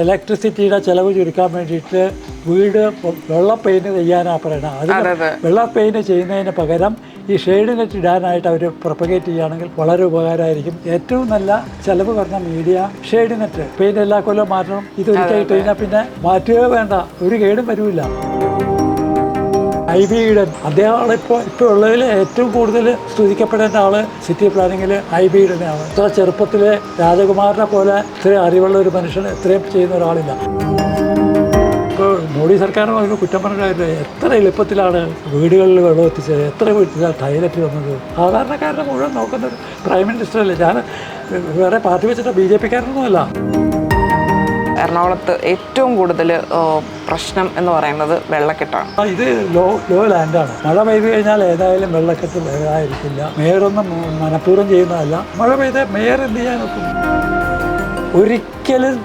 ഇലക്ട്രിസിറ്റിയുടെ ചിലവ് ചുരുക്കാൻ വേണ്ടിയിട്ട് വീട് വെള്ള പെയിൻറ് ചെയ്യാനാണ് പറയുന്നത്. അതിന് വെള്ള പെയിൻറ് ചെയ്യുന്നതിന് പകരം ഈ ഷെയ്ഡ് നെറ്റ് ഇടാനായിട്ട് അവർ പ്രൊപ്പഗേറ്റ് ചെയ്യുകയാണെങ്കിൽ വളരെ ഉപകാരമായിരിക്കും. ഏറ്റവും നല്ല ചിലവ് കുറഞ്ഞ മീഡിയ ഷെയ്ഡ് നെറ്റ്. പെയിൻറ് എല്ലാ കൊല്ലവും മാറ്റണം. ഇതൊരിക്കൽ ഇട്ട് കഴിഞ്ഞാൽ പിന്നെ മാറ്റുകയോ വേണ്ട, ഒരു കേടും വരില്ല. IB ഈഡൻ അദ്ദേഹമാണ് ഇപ്പോൾ ഉള്ളതിൽ ഏറ്റവും കൂടുതൽ സ്തുതിക്കപ്പെടേണ്ട ആള് സിറ്റി പ്ലാനിങ്ങിൽ IB ഈഡനാണ്. ഇത്ര ചെറുപ്പത്തിൽ രാജകുമാരനെ പോലെ ഇത്രയും അറിവുള്ള ഒരു മനുഷ്യന് ഇത്രയും ചെയ്യുന്ന ഒരാളില്ല. ഇപ്പോൾ മോഡി സർക്കാരും അതിന് കുറ്റം പറഞ്ഞില്ല. എത്ര എളുപ്പത്തിലാണ് വീടുകളിൽ വെള്ളം എത്തിച്ചത്, എത്ര വീട്ടിലാണ് ടൈലറ്റ് വന്നത്. സാധാരണക്കാരനെ മുഴുവൻ നോക്കുന്നത് പ്രൈം മിനിസ്റ്റർ അല്ലേ. ഞാൻ വേറെ പാർട്ടി വെച്ചിട്ട് BJP കാരനൊന്നുമല്ല. എറണാകുളത്ത് ഏറ്റവും കൂടുതൽ പ്രശ്നം എന്ന് പറയുന്നത് വെള്ളക്കെട്ടാണ്. ഇത് ലോ ലാൻഡാണ്. മഴ പെയ്തു കഴിഞ്ഞാൽ ഏതായാലും വെള്ളക്കെട്ട് ആയിരിക്കില്ല. മേയറൊന്നും മനഃപൂർവ്വം ചെയ്യുന്നതല്ല. മഴ പെയ്ത് മേയർ എന്ത് ചെയ്യാൻ നോക്കും? ഒരിക്കലും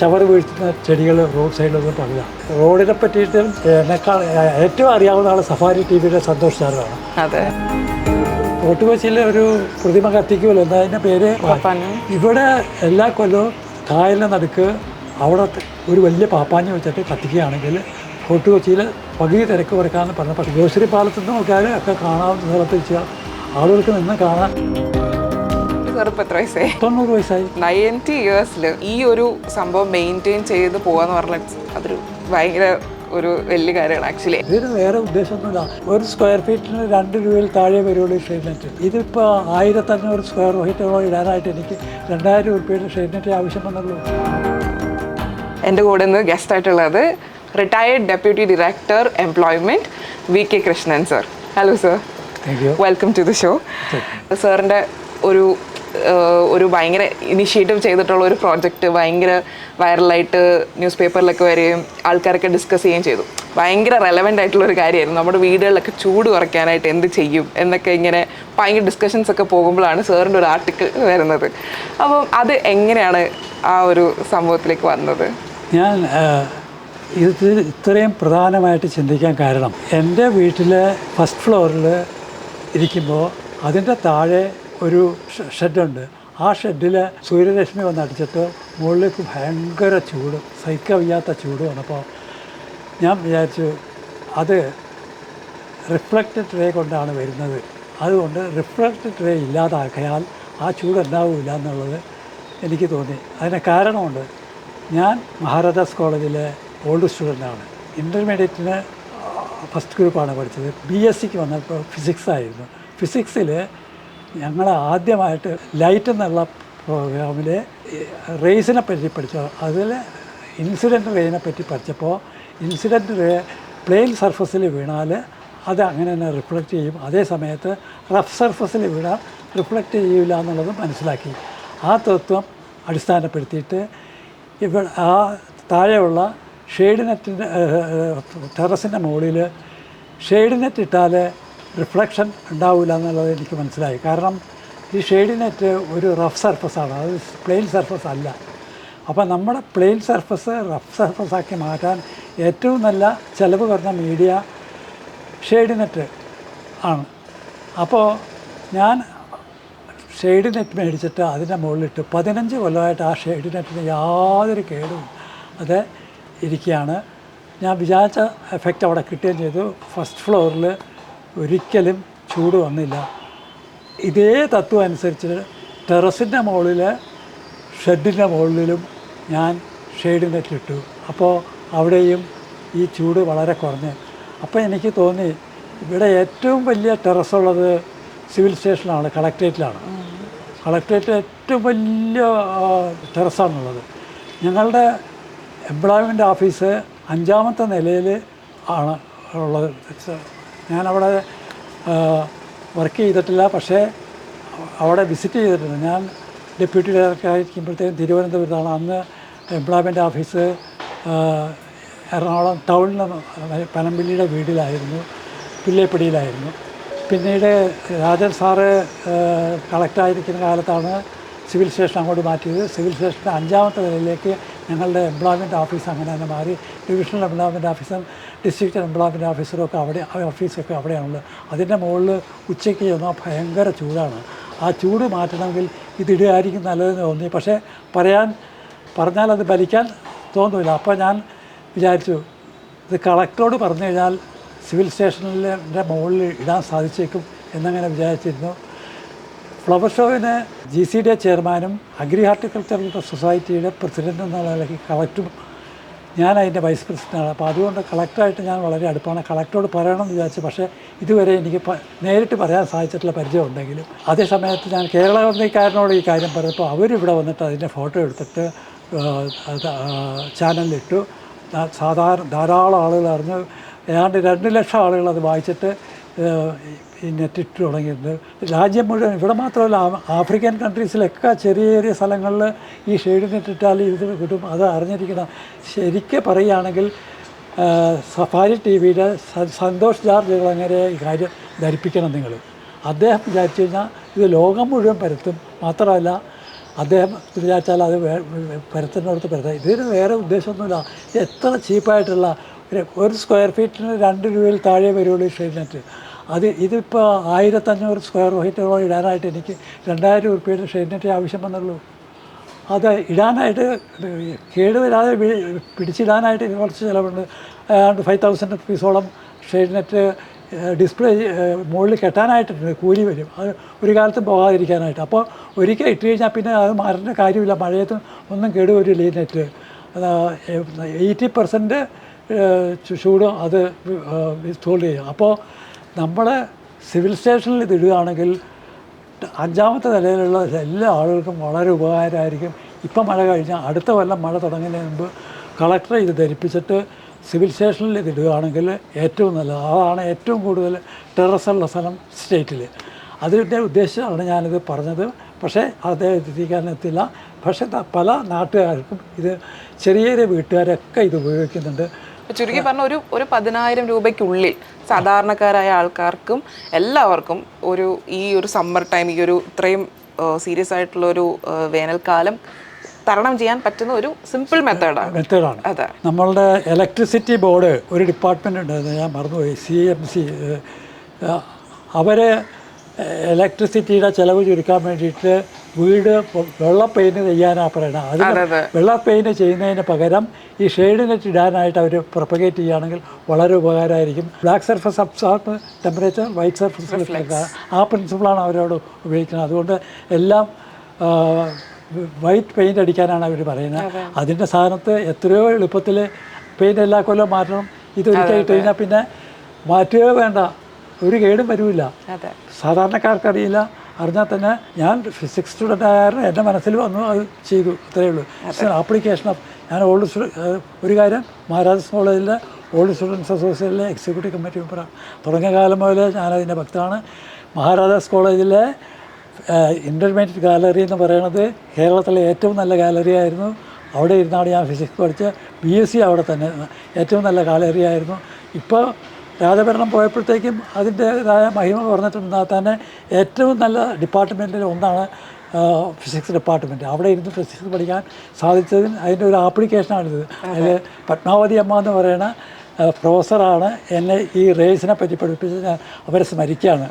ചവറ് വീഴ്ത്തുന്ന ചെടികൾ റോഡ് സൈഡിലൊന്നും പാടില്ല. റോഡിനെ പറ്റിയിട്ട് എന്നെക്കാൾ ഏറ്റവും അറിയാവുന്ന ആൾ സഫാരി TVയുടെ സന്തോഷ് സാറാണ്. അതെ, ഫോർട്ട് കൊച്ചിയിലെ ഒരു പ്രതിമ കത്തിക്കുമല്ലോ, എന്താ അതിൻ്റെ പേര്? ഇവിടെ എല്ലാ കൊല്ലവും കായലിൻ്റെ നടുക്ക് അവിടെ ഒരു വലിയ പാപ്പാഞ്ഞ് വെച്ചിട്ട് കത്തിക്കുകയാണെങ്കിൽ ഫോർട്ട് കൊച്ചിയിൽ പകുതി തിരക്ക് കുറയ്ക്കാമെന്ന് പറഞ്ഞപ്പോൾ ഗ്രോസറി പാലത്ത് നിന്ന് നോക്കിയാൽ ഒക്കെ കാണാവുന്ന സ്ഥലത്ത് വെച്ചാൽ ആളുകൾക്ക് നിന്ന് കാണാൻ. 90 വയസ്സായി. 90 ഇയേഴ്സിൽ ഈ ഒരു സംഭവം മെയിൻറ്റെയിൻ ചെയ്ത് പോകാന്ന് പറഞ്ഞാൽ അതൊരു ഭയങ്കര ഒരു വലിയ കാര്യമാണ് ആക്ച്വലി. ഇതിന് വേറെ ഉദ്ദേശമൊന്നുമില്ല. ഒരു സ്ക്വയർ ഫീറ്റിന് 2 രൂപയിൽ താഴെ വരുള്ളൂ ഈ ഷെയ്ഡ് നെറ്റ്. ഇതിപ്പോൾ 1500 സ്ക്വയർ ഫീറ്റോളം ഇടാനായിട്ട് എനിക്ക് 2000 രൂപയുടെ ഷെയ്ഡ് നെറ്റ് ആവശ്യം വന്നുള്ളൂ. എൻ്റെ കൂടെ നിന്ന് ഗസ്റ്റ് ആയിട്ടുള്ളത് retired deputy director employment VK Krishnan sir. Hello sir, welcome to the show. സാറിൻ്റെ ഒരു ഭയങ്കര ഇനിഷ്യേറ്റീവ് ചെയ്തിട്ടുള്ള ഒരു പ്രോജക്റ്റ് ഭയങ്കര വൈറലായിട്ട് ന്യൂസ് പേപ്പറിലൊക്കെ വരികയും ആൾക്കാരൊക്കെ ഡിസ്കസ് ചെയ്യുകയും ചെയ്തു. ഭയങ്കര റെലവൻ്റ് ആയിട്ടുള്ളൊരു കാര്യമായിരുന്നു. നമ്മുടെ വീടുകളിലൊക്കെ ചൂട് കുറയ്ക്കാനായിട്ട് എന്ത് ചെയ്യും എന്നൊക്കെ ഇങ്ങനെ ഭയങ്കര ഡിസ്കഷൻസ് ഒക്കെ പോകുമ്പോഴാണ് സാറിൻ്റെ ഒരു ആർട്ടിക്കിൾ വരുന്നത്. അപ്പം അത് എങ്ങനെയാണ് ആ ഒരു സംഭവത്തിലേക്ക് വന്നത്? ഞാൻ ഇത് ഇത്രയും പ്രധാനമായിട്ട് ചിന്തിക്കാൻ കാരണം, എൻ്റെ വീട്ടിലെ ഫസ്റ്റ് ഫ്ലോറിൽ ഇരിക്കുമ്പോൾ അതിൻ്റെ താഴെ ഒരു ഷെഡുണ്ട്. ആ ഷെഡിൽ സൂര്യരശ്മി വന്നടിച്ചിട്ട് മുകളിലേക്ക് ഭയങ്കര ചൂട്, സഹിക്കാൻ വയ്യാത്ത ചൂട് വന്നപ്പോൾ ഞാൻ വിചാരിച്ചു അത് റിഫ്ലക്റ്റഡ് റേ കൊണ്ടാണ് വരുന്നത്. അതുകൊണ്ട് റിഫ്ലക്റ്റഡ് റേ ഇല്ലാതാക്കിയാൽ ആ ചൂട് ഉണ്ടാവില്ല എന്നുള്ളത് എനിക്ക് തോന്നി. അതിന് കാരണമുണ്ട്. ഞാൻ മഹാരാജാസ് കോളേജിലെ ഓൾഡ് സ്റ്റുഡൻ്റാണ്. ഇൻ്റർമീഡിയറ്റിന് ഫസ്റ്റ് ഗ്രൂപ്പാണ് പഠിച്ചത്. BSCക്ക് വന്നപ്പോൾ ഫിസിക്സ് ആയിരുന്നു. ഫിസിക്സിൽ ഞങ്ങൾ ആദ്യമായിട്ട് ലൈറ്റ് എന്നുള്ള പ്രോഗ്രാമിൽ റേസിനെ പറ്റി പഠിച്ചു. അതിൽ ഇൻസിഡൻറ്റ് റേനെ പറ്റി പഠിച്ചപ്പോൾ ഇൻസിഡൻറ്റ് റേ പ്ലെയിൻ സർഫസിൽ വീണാൽ അത് അങ്ങനെ തന്നെ റിഫ്ലക്റ്റ് ചെയ്യും. അതേ സമയത്ത് റഫ് സർഫസിൽ വീണാൽ റിഫ്ലക്റ്റ് ചെയ്യില്ല എന്നുള്ളത് മനസ്സിലാക്കി. ആ തത്വം അടിസ്ഥാനപ്പെടുത്തിയിട്ട് ഇവിടെ ആ താഴെയുള്ള ഷെയ്ഡ് നെറ്റിൻ്റെ ടെറസിൻ്റെ മുകളിൽ ഷെയ്ഡ് നെറ്റ് ഇട്ടാൽ റിഫ്ലക്ഷൻ ഉണ്ടാവില്ല എന്നുള്ളത് എനിക്ക് മനസ്സിലായി. കാരണം ഈ ഷെയ്ഡ് നെറ്റ് ഒരു റഫ് സർഫസാണ്, അത് പ്ലെയിൻ സർഫസ് അല്ല. അപ്പോൾ നമ്മുടെ പ്ലെയിൻ സർഫസ് റഫ് സർഫസാക്കി മാറ്റാൻ ഏറ്റവും നല്ല ചിലവ് കുറഞ്ഞ മീഡിയ ഷെയ്ഡ് നെറ്റ് ആണ്. അപ്പോൾ ഞാൻ ഷെയ്ഡ് നെറ്റ് മേടിച്ചിട്ട് അതിൻ്റെ മുകളിലിട്ട് 15 കൊല്ലമായിട്ട് ആ ഷെയ്ഡ് നെറ്റിന് യാതൊരു കേടും അത് ഇരിക്കുകയാണ്. ഞാൻ വിചാരിച്ച എഫക്റ്റ് അവിടെ കിട്ടുകയും ചെയ്തു. ഫസ്റ്റ് ഫ്ലോറിൽ ഒരിക്കലും ചൂട് വന്നില്ല. ഇതേ തത്വം അനുസരിച്ച് ടെറസിൻ്റെ മുകളിൽ ഷെഡിൻ്റെ മുകളിലും ഞാൻ ഷെയ്ഡ് നെറ്റ് ഇട്ടു. അപ്പോൾ അവിടെയും ഈ ചൂട് വളരെ കുറഞ്ഞ്. അപ്പോൾ എനിക്ക് തോന്നി ഇവിടെ ഏറ്റവും വലിയ ടെറസുള്ളത് സിവിൽ സ്റ്റേഷനിലാണ്, കളക്ട്രേറ്റിലാണ്. കളക്ട്രേറ്റ് ഏറ്റവും വലിയ ടെറസാണുള്ളത്. ഞങ്ങളുടെ എംപ്ലോയ്മെൻറ്റ് ഓഫീസ് 5ാമത്തെ നിലയിൽ ആണ് ഉള്ളത്. ഞാനവിടെ വർക്ക് ചെയ്തിട്ടില്ല, പക്ഷേ അവിടെ വിസിറ്റ് ചെയ്തിട്ടുണ്ട്. ഞാൻ ഡെപ്യൂട്ടി ഡയറക്ടർ ആയിരിക്കുമ്പോഴത്തേക്കും തിരുവനന്തപുരത്താണ്. അന്ന് എംപ്ലോയ്മെൻറ്റ് ഓഫീസ് എറണാകുളം ടൗണിൽ പനമ്പിള്ളിയുടെ വീട്ടിലായിരുന്നു, പിള്ളേപ്പടിയിലായിരുന്നു. പിന്നീട് രാജൻ സാറ് കളക്ടറായിരിക്കുന്ന കാലത്താണ് സിവിൽ സ്റ്റേഷൻ അങ്ങോട്ട് മാറ്റിയത്. സിവിൽ സ്റ്റേഷൻ്റെ 5ാമത്തെ നിലയിലേക്ക് ഞങ്ങളുടെ എംപ്ലോയ്മെൻറ്റ് ഓഫീസ് അങ്ങനെ തന്നെ മാറി. ഡിവിഷണൽ എംപ്ലോയ്മെൻറ്റ് ഓഫീസറും ഡിസ്ട്രിക്റ്റ് എംപ്ലോയ്മെൻറ്റ് ഓഫീസറും ഒക്കെ അവിടെ, ഓഫീസൊക്കെ അവിടെയാണുള്ളത്. അതിൻ്റെ മുകളിൽ ഉച്ചയ്ക്ക് ചെന്നാൽ ഭയങ്കര ചൂടാണ്. ആ ചൂട് മാറ്റണമെങ്കിൽ ഇതിടുകയായിരിക്കും നല്ലതെന്ന് തോന്നി. പക്ഷേ പറഞ്ഞാൽ അത് ഭരിക്കാൻ തോന്നില്ല. അപ്പോൾ ഞാൻ വിചാരിച്ചു ഇത് കളക്ടറോട് പറഞ്ഞു കഴിഞ്ഞാൽ സിവിൽ സ്റ്റേഷനിലെ മുകളിൽ ഇടാൻ സാധിച്ചേക്കും എന്നങ്ങനെ വിചാരിച്ചിരുന്നു. ഫ്ലവർ ഷോവിന് GCDA ചെയർമാനും അഗ്രി ഹാർട്ടിക്കൾച്ചറൽ സൊസൈറ്റിയുടെ പ്രസിഡൻ്റ് എന്നുള്ള നിലയ്ക്ക് കളക്ടറും ഞാൻ അതിൻ്റെ വൈസ് പ്രസിഡൻ്റാണ്. അപ്പോൾ അതുകൊണ്ട് കളക്ടറായിട്ട് ഞാൻ വളരെ അടുപ്പാണ്. കളക്ടറോട് പറയണമെന്ന് വിചാരിച്ചു, പക്ഷേ ഇതുവരെ എനിക്ക് നേരിട്ട് പറയാൻ സാധിച്ചിട്ടുള്ള പരിചയം ഉണ്ടെങ്കിലും അതേ സമയത്ത് ഞാൻ കേരള ഗവൺമെൻറ്റുകാരനോട് ഈ കാര്യം പറഞ്ഞപ്പോൾ അവരിവിടെ വന്നിട്ട് അതിൻ്റെ ഫോട്ടോ എടുത്തിട്ട് ചാനലിലിട്ടു. ധാരാളം ആളുകൾ അറിഞ്ഞു. ഏതാണ്ട് 2 ലക്ഷം ആളുകൾ അത് വായിച്ചിട്ട് ഈ നെറ്റിട്ട് തുടങ്ങിയിട്ടുണ്ട്. രാജ്യം മുഴുവൻ, ഇവിടെ മാത്രമല്ല ആഫ്രിക്കൻ കൺട്രീസിലൊക്കെ ചെറിയ ചെറിയ സ്ഥലങ്ങളിൽ ഈ ഷെയ്ഡ് നെറ്റിട്ടാൽ ഇത് കിട്ടും. അത് അറിഞ്ഞിരിക്കണം. ശരിക്കും പറയുകയാണെങ്കിൽ സഫാരി TV-യുടെ സന്തോഷ് ജോർജ് കുളങ്ങരെ ഈ കാര്യം ധരിപ്പിക്കണം നിങ്ങൾ. അദ്ദേഹം വിചാരിച്ചു കഴിഞ്ഞാൽ ഇത് ലോകം മുഴുവൻ പരത്തും. മാത്രമല്ല അദ്ദേഹം വിചാരിച്ചാൽ അത് പരത്തുന്നിടത്ത് പരത്താം. ഇതിന് വേറെ ഉദ്ദേശമൊന്നുമില്ല. ഇത് എത്ര ചീപ്പായിട്ടുള്ള ഒരു സ്ക്വയർ ഫീറ്റിന് 2 രൂപയിൽ താഴെ വരുള്ളൂ ഈ ഷെയ്ഡ് നെറ്റ്. ഇതിപ്പോൾ 1500 സ്ക്വയർ ഫീറ്റോളം ഇടാനായിട്ട് എനിക്ക് 2000 രൂപയുടെ ഷെയ്ഡ് നെറ്റ് ആവശ്യം വന്നുള്ളൂ. അത് ഇടാനായിട്ട് കേടുവരാതെ പിടിച്ചിടാനായിട്ട് കുറച്ച് ചിലവുണ്ട്. ഏതാണ്ട് 5000 റുപ്പീസോളം ഷെയ്ഡ് നെറ്റ് ഡിസ്പ്ലേ മുകളിൽ കെട്ടാനായിട്ടുണ്ട്. കൂലി വരും. അത് ഒരു കാലത്തും പോകാതിരിക്കാനായിട്ട്. അപ്പോൾ ഒരിക്കൽ ഇട്ട് കഴിഞ്ഞാൽ പിന്നെ അത് മാറേണ്ട കാര്യമില്ല. മഴയത്ത് ഒന്നും കേടുവരില്ല ഈ നെറ്റ്. 80% ചൂട് അത് വിത്തോൾഡ് ചെയ്യും. അപ്പോൾ നമ്മൾ സിവിൽ സ്റ്റേഷനിൽ ഇത് ഇടുകയാണെങ്കിൽ 5ാമത്തെ നിലയിലുള്ള എല്ലാ ആളുകൾക്കും വളരെ ഉപകാരമായിരിക്കും. ഇപ്പം മഴ കഴിഞ്ഞാൽ അടുത്ത കൊല്ലം മഴ തുടങ്ങുന്നതിന് മുമ്പ് കളക്ടറെ ഇത് ധരിപ്പിച്ചിട്ട് സിവിൽ സ്റ്റേഷനിൽ ഇത് ഇടുകയാണെങ്കിൽ ഏറ്റവും നല്ലത്. അതാണ് ഏറ്റവും കൂടുതൽ ടെറസുള്ള സ്ഥലം സ്റ്റേറ്റിൽ. അതിൻ്റെ ഉദ്ദേശമാണ് ഞാനിത് പറഞ്ഞത്. പക്ഷേ അദ്ദേഹം എത്തിക്കാനെത്തില്ല. പക്ഷേ പല നാട്ടുകാർക്കും ഇത് ചെറിയ ചെറിയ വീട്ടുകാരൊക്കെ ഇത് ഉപയോഗിക്കുന്നുണ്ട്. ചുരുക്കി പറഞ്ഞ ഒരു 10,000 രൂപയ്ക്കുള്ളിൽ സാധാരണക്കാരായ ആൾക്കാർക്കും എല്ലാവർക്കും ഈ ഒരു സമ്മർ ടൈം, ഈ ഒരു ഇത്രയും സീരിയസ് ആയിട്ടുള്ള ഒരു വേനൽക്കാലം തരണം ചെയ്യാൻ പറ്റുന്ന ഒരു സിമ്പിൾ മെത്തേഡാണ്. അതെ. നമ്മളുടെ ഇലക്ട്രിസിറ്റി ബോർഡ് ഒരു ഡിപ്പാർട്ട്മെൻ്റ് ഉണ്ട്, ഞാൻ മറന്നുപോയി, CMC. അവർ ഇലക്ട്രിസിറ്റിയുടെ ചിലവ് ചുരുക്കാൻ വേണ്ടിയിട്ട് വീട് വെള്ള പെയിൻറ് ചെയ്യാനാണ് പറയണത്. അതിന് വെള്ള പെയിൻറ് ചെയ്യുന്നതിന് പകരം ഈ ഷെയ്ഡ് നെറ്റ് ഇടാനായിട്ട് അവർ പ്രൊപ്പഗേറ്റ് ചെയ്യുകയാണെങ്കിൽ വളരെ ഉപകാരമായിരിക്കും. Black surface absorb temperature, white surface reflect, ആ പ്രിൻസിപ്പിളാണ് അവരോട് ഉപയോഗിക്കുന്നത്. അതുകൊണ്ട് എല്ലാം വൈറ്റ് പെയിൻ്റ് അടിക്കാനാണ് അവർ പറയുന്നത്. അതിൻ്റെ സ്ഥാനത്ത് എത്രയോ എളുപ്പത്തിൽ പെയിൻ്റ് എല്ലാ കൊല്ലം മാറ്റണം. ഇതൊരിക്കൽ ഇട്ട് കഴിഞ്ഞാൽ പിന്നെ മാറ്റുകയോ വേണ്ട, ഒരു കേടും വരില്ല. സാധാരണക്കാർക്കറിയില്ല. അറിഞ്ഞാൽ തന്നെ ഞാൻ ഫിസിക്സ് സ്റ്റുഡൻ്റ് ആയാലും എൻ്റെ മനസ്സിൽ വന്നു, അത് ചെയ്തു, അത്രയേ ഉള്ളൂ. ആപ്ലിക്കേഷൻ ഓഫ് ഞാൻ ഒരു കാര്യം മഹാരാജാസ് കോളേജിലെ ഓൾഡ് സ്റ്റുഡൻസ് അസോസിയേഷനിലെ എക്സിക്യൂട്ടീവ് കമ്മിറ്റി മെമ്പറാണ്. തുടങ്ങിയ കാലം മുതൽ ഞാനതിൻ്റെ ഭക്തമാണ്. മഹാരാജാസ് കോളേജിലെ ഇൻ്റർമീഡിയറ്റ് ഗാലറി എന്ന് പറയുന്നത് കേരളത്തിലെ ഏറ്റവും നല്ല ഗാലറി ആയിരുന്നു. അവിടെ ഇരുന്നാണ് ഞാൻ ഫിസിക്സ് പഠിച്ച് BSc അവിടെ തന്നെ ഏറ്റവും നല്ല ഗാലറി ആയിരുന്നു. ഇപ്പോൾ രാജഭരണം പോയപ്പോഴത്തേക്കും അതിൻ്റേതായ മഹിമ കുറഞ്ഞിട്ടുണ്ടെന്നാൽ തന്നെ ഏറ്റവും നല്ല ഡിപ്പാർട്ട്മെൻറ്റിൽ ഒന്നാണ് ഫിസിക്സ് ഡിപ്പാർട്ട്മെൻറ്റ്. അവിടെ ഇരുന്ന് ഫിസിക്സ് പഠിക്കാൻ സാധിച്ചതിന് അതിൻ്റെ ഒരു ആപ്ലിക്കേഷനാണിത്. അതിൽ പത്മാവതി അമ്മ എന്ന് പറയുന്ന പ്രൊഫസറാണ് എന്നെ ഈ റേസിനെ പറ്റി പഠിപ്പിച്ചത്. ഞാൻ അവരെ സ്മരിക്കുകയാണ്.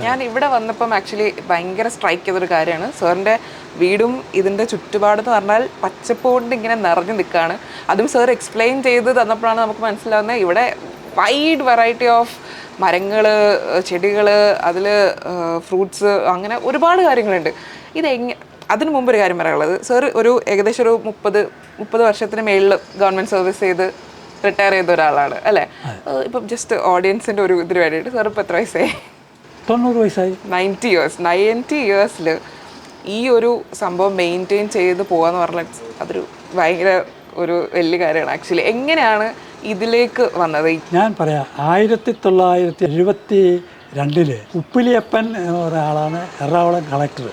ഞാൻ ഇവിടെ വന്നപ്പം ആക്ച്വലി ഭയങ്കര സ്ട്രൈക്ക് ചെയ്തൊരു കാര്യമാണ് സാറിൻ്റെ വീടും ഇതിൻ്റെ ചുറ്റുപാടെന്ന് പറഞ്ഞാൽ പച്ചപ്പ് കൊണ്ട് ഇങ്ങനെ നിറഞ്ഞു നിൽക്കുകയാണ്. അതും സാർ എക്സ്പ്ലെയിൻ ചെയ്ത് തന്നപ്പോഴാണ് നമുക്ക് മനസ്സിലാവുന്നത് ഇവിടെ വൈഡ് വെറൈറ്റി ഓഫ് മരങ്ങൾ, ചെടികൾ, അതിൽ ഫ്രൂട്ട്സ്, അങ്ങനെ ഒരുപാട് കാര്യങ്ങളുണ്ട്. അതിനു മുമ്പ് ഒരു കാര്യം പറയാനുള്ളത്, സാർ ഏകദേശം ഒരു 30 വർഷത്തിന് മേളിൽ ഗവൺമെൻറ് സർവീസ് ചെയ്ത് റിട്ടയർ ചെയ്ത ഒരാളാണ് അല്ലേ? ഇപ്പം ജസ്റ്റ് ഓഡിയൻസിൻ്റെ ഒരു ഇതിന് വേണ്ടിയിട്ട് സാർ ഇപ്പോൾ എത്ര വയസ്സായി? 90 വയസ്സായി. 90 ഇയേഴ്സിൽ ഈ ഒരു സംഭവം മെയിൻറ്റെയിൻ ചെയ്ത് പോകാന്ന് പറഞ്ഞാൽ അതൊരു ഭയങ്കര ഒരു വലിയ കാര്യമാണ്. ആക്ച്വലി എങ്ങനെയാണ് ഇതിലേക്ക് വന്നത്? ഞാൻ പറയാം. 1972 ഉപ്പിലിയപ്പൻ എന്ന ഒരാളാണ് എറണാകുളം കളക്ടർ.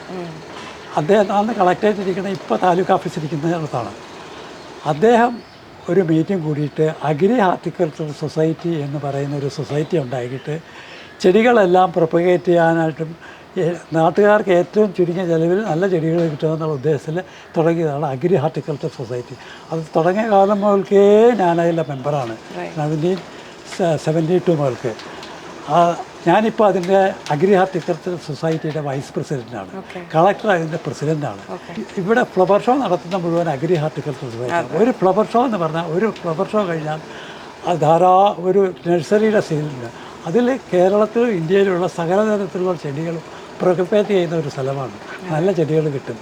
അദ്ദേഹം അന്ന് കളക്ടറേറ്റ് ഇരിക്കുന്ന ഇപ്പോൾ താലൂക്ക് ഓഫീസ് ഇരിക്കുന്നിടത്താണ്. അദ്ദേഹം ഒരു മീറ്റിംഗ് കൂടിയിട്ട് അഗ്രി ഹാർട്ടിക്കൾച്ചർ സൊസൈറ്റി എന്ന് പറയുന്ന ഒരു സൊസൈറ്റി ഉണ്ടാക്കിയിട്ട് ചെടികളെല്ലാം പ്രൊപ്പഗേറ്റ് ചെയ്യാനായിട്ടും നാട്ടുകാർക്ക് ഏറ്റവും ചുരുങ്ങിയ ചെലവിൽ നല്ല ചെടികൾ കിട്ടുമെന്നുള്ള ഉദ്ദേശത്തിൽ തുടങ്ങിയതാണ് അഗ്രി ഹാർട്ടിക്കൾച്ചർ സൊസൈറ്റി. അത് തുടങ്ങിയ കാലം മുതൽക്കേ ഞാനതിൻ്റെ മെമ്പറാണ്. 1972 മുതൽക്ക്. ഞാനിപ്പോൾ അതിൻ്റെ അഗ്രി ഹാർട്ടിക്കൾച്ചർ സൊസൈറ്റിയുടെ വൈസ് പ്രസിഡൻ്റാണ്, കളക്ടർ അതിൻ്റെ പ്രസിഡൻ്റാണ്. ഇവിടെ ഫ്ലവർ ഷോ നടത്തുന്ന മുഴുവൻ അഗ്രി ഹാർട്ടിക്കൾച്ചർ സൊസൈറ്റി. ഒരു ഫ്ലവർ ഷോ എന്ന് പറഞ്ഞാൽ ഒരു ഫ്ലവർ ഷോ കഴിഞ്ഞാൽ അത് ഒരു നഴ്സറിയുടെ സീലുണ്ട്. അതിൽ കേരളത്തിലും ഇന്ത്യയിലുള്ള സകല തരത്തിലുള്ള ചെടികളും പ്രൊപ്പഗേറ്റ് ചെയ്യുന്ന ഒരു സ്ഥലമാണ്. നല്ല ചെടികൾ കിട്ടും.